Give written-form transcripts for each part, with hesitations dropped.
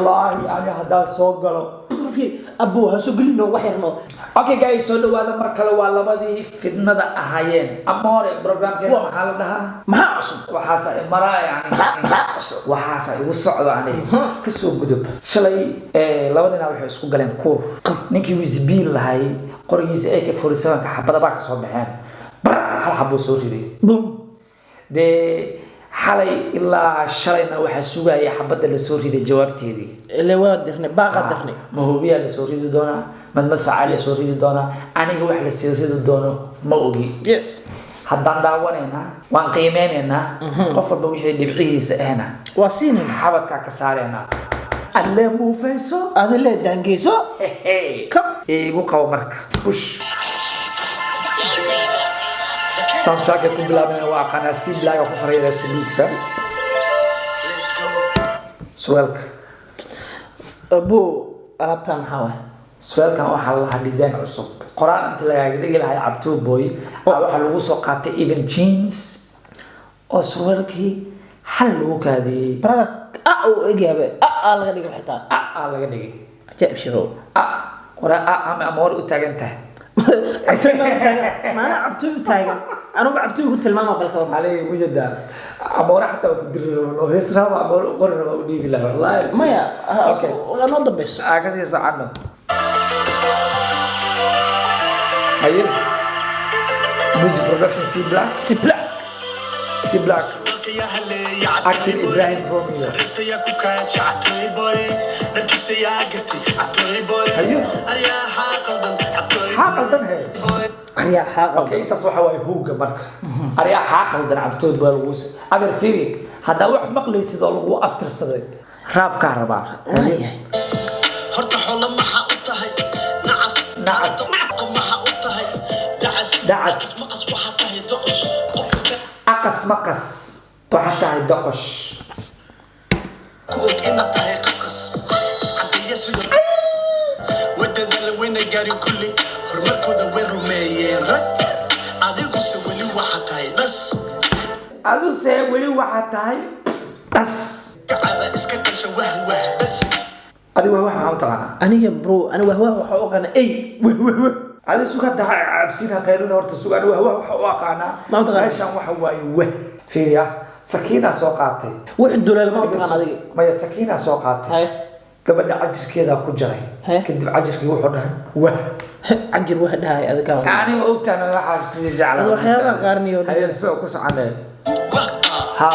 wallaahi ani haddaan soo galo abuu ha soo gelino wax yarno okay guys soo dhawaada mar kale waa labadii fidnada ahaayeen ama hore programkeena maxaa la dhahaa maxaa cusub waxaas ay maraa yani waxaas ay ugu socdo ani ka soo gudub shalay labadina waxay isku galeen kuur ninkii wisbiil lahay qorigiisa AK47 ka xabada baa ka soo baxeen hal xabo soo riday bum de xalay ilaa shalayna waxa sugaya xabada la soo riday jawaabteedii ilaa waa dirnay baaqa dirnay ma hubiya la soo ridi doona madfaca la soo ridi doona aniga wax la soo ridi doono ma ogi yes haddaan daawanayna waan qiimeynayna qof walba wixii dhibcihiisa ahna waa siinayna xabadka ka saarayna alle muufayso adile daangeyso kab igu qabo marka push soundtrack ku bilaabana waa qanaasi blaaga ku farayda stiidka su'aalka abuu alabta maxaa waay su'aalkan waxa la design cusub qoraan inta laga dhigi lahay Abdul Boy waxa lagu soo qaatay even jeans oo su'aalkii hal lagu kaadiyay brother oo eegyabe laga dhigay xitaa laga dhigay ajaib shiro qora ama amor u taagantahay maana abtuu taagan anugu abtuu ku tilmaama balka علي وجدا امور حتى كدري لو هيسرا امور قرنا ما ودي بالله والله مايا اوكي ولا نوض بس كاسي ساعدنا هاي ميوزك برودكشن سي بلاك اكتب ابراهيم روميو حاقل أريا حاقل أوكي أنت صح واي هوجا مرك أريا حاقل دنا عبتود بالغوس أجر فيري هذا واحد مقلي سيد الله أكتر صدق راب كهرباء هرت حول ما حقطها نعس ما حقطها دعس مقص وحطها دقش مقص تحتها دقش كوك إن طهي قفقس عدي يسوي ودنا وين جاري كلي هرمكودا وين روميين رك أديكو سوالي وحطها بس أدو سوالي وحطها بس كعبة إسكتر شوه بس أدي وهو حاول طلعك أنا برو أنا وهو حقنا أي هذا سوق ده عبسينها قالوا ورت السوق أنا وهو حقنا ما تغنى عشان وحواي فيريا سكينة سوقاتي واحد دولار ما تغنى ما هي سكينة سوقاتي هاي قبل عجر كذا كجري كنت عجر كي وحدها عجر واحد هاي هذا كان يعني وقت أنا راح أشتري جعل هذا وحياة قارني ولا هاي السوق كوس عنه ها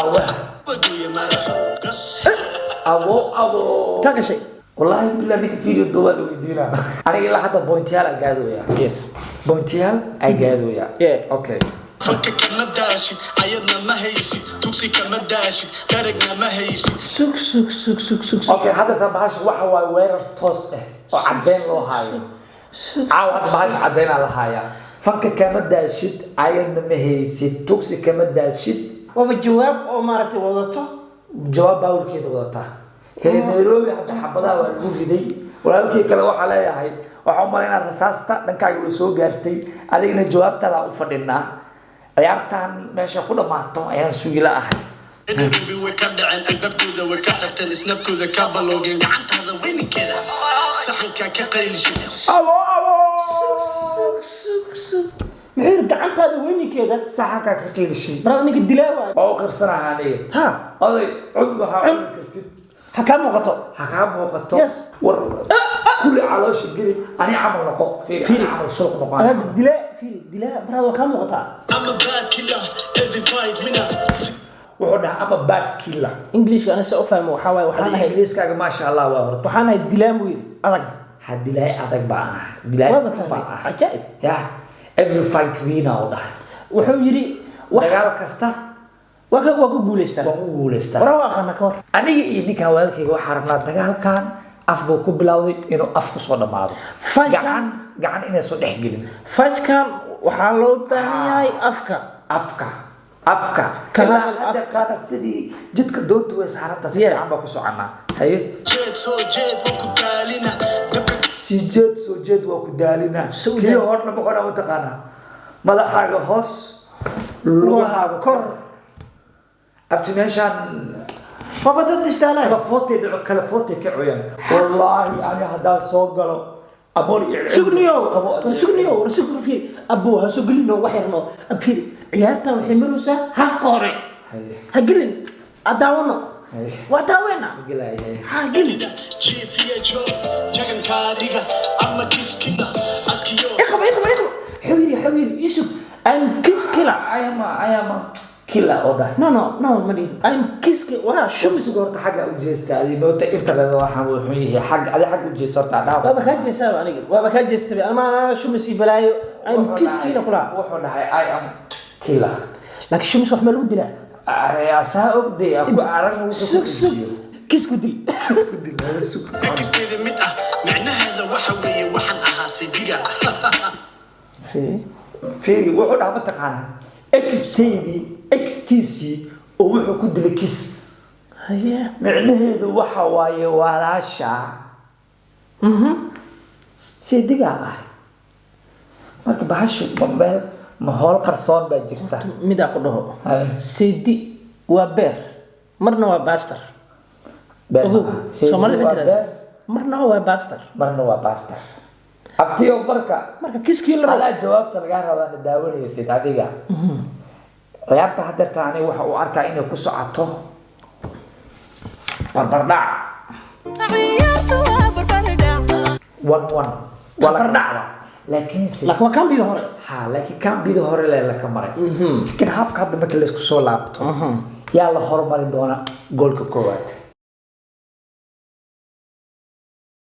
أبو تاك شيء والله بالله نك فيديو دوال ويدينا أنا إلا حتى بونتيال أقعدوا يا يس بونتيال أقعدوا يا أوكي فك كم داشي عيدنا ما هيسي توكسي كم داشي درجنا ما هيسي سوك أوكي هذا تبعش وحوا وير توس وعبين له هاي عاو هذا بعش عبين على هاي فك كم داشيت عيدنا ما هيسي توكسي كم داشيت وبالجواب أو مرتي وضعته جواب باول كده وضعته هي نيروبي حتى حبضها والمفيدي ولكن كلا waxa leeyahay waxa u maleynaa rasaasta dhankaaga uu soo gaartay adigna jawaabtada u fadhinaa ciyaartan meesha ku dhamaato ayaan suugila ahay نيروبي وكدعن البابكودا وكحرتن سنابكودا كابالوجين عنت هذا وين كده صحنك كقيل شيء ابو محير قعنت هذا وين كده صحنك كقيل شيء برانك الدلاوة oo qirsanaha aniga ها oday cudba ha kartid حكام وقطو حكام وقطو يس ور كل علاش جري انا عمل نقط في عمل سوق نقط هذا الدلاء برادو كام وقطع I'm a bad killer every fight winner وحنا اما باد كيلا انجليش انا سأفهم وحاول وحنا هاي انجليزكaaga ما شاء الله waa horta وحنا الدلاء وين أدق hadii lay adag baana dilay ما بفهم عجائب ya every fight winner oo dhahay wuxuu yiri dagaal kasta waa ku guuleystaa waa ku guuleystaa waraa aqana ka war aniga iyo ninka walaalkayga waxa rabnaa dagaalkan af buu ku bilowday inuu af ku soo dhamaado gacan inay soo dhex gelin fashkan waxaa loo baahan yahay afka ka hadal afka sidii jidka doontu way saaranta si fiican baa ku soconaa haye jeed soo jeed waa ku daalina si jeed soo jeed waa ku daalina kii horna boqona u taqaana madaxaaga hoos lugahaaga kor abti meeshan baba dad istaalay kala footay ka cuyaan wallaahi ani haddaan soo galo abool sugniyo fi abu ha suglino waxyarno abfir ciyaarta waxay maraysaa hafka hore ha gelin adaawano waa daawena ha gelin jifiyejo jagan kaadiga ama kiskida askiyo حبيبي يوسف I'm kiss killer. I am a killer order. No, Mari. I'm kiss killer. ورا شو بس قلت حاجة وجيست هذه موت إنترنت واحد وحيه حاجة هذه حاجة وجيست صرت عداها. بابا كان جيست أنا بابا كان جيست أنا شو مسي بلايو I'm kiss killer كلا. وحنا I am killer. لكن شو مش محمل ودي لا. يا ساوك دي أبو أعرف سوق كيس كودي. هذا سوق. كده متى معناه هذا وحوي وحن أحاسدية. فيري وحنا عم تقانا XTC ووحو كود لكيس. هي. معناه هذا وحواي ولا شا. سيدية. marka bahashu mobile ma hool qarsoon baa jirta mid aan ku dhaho CD waa beer marna waa baaster Soomaaliya tirada marna waa baaster abtiyo marka kiskii la raba jawaabta laga rabaa daawanaysid adiga ciyaarta hadarta ani waxa uu arkaa inay ku socoto barbardhac ciyaartu waa barbardhac 1-1 barbardhac لكن كان بيده هوري لكن كان بيده هوري لا كمري سكن هاف كاد markii la isku soo laabto yaa la hormarin doona goolka koowaad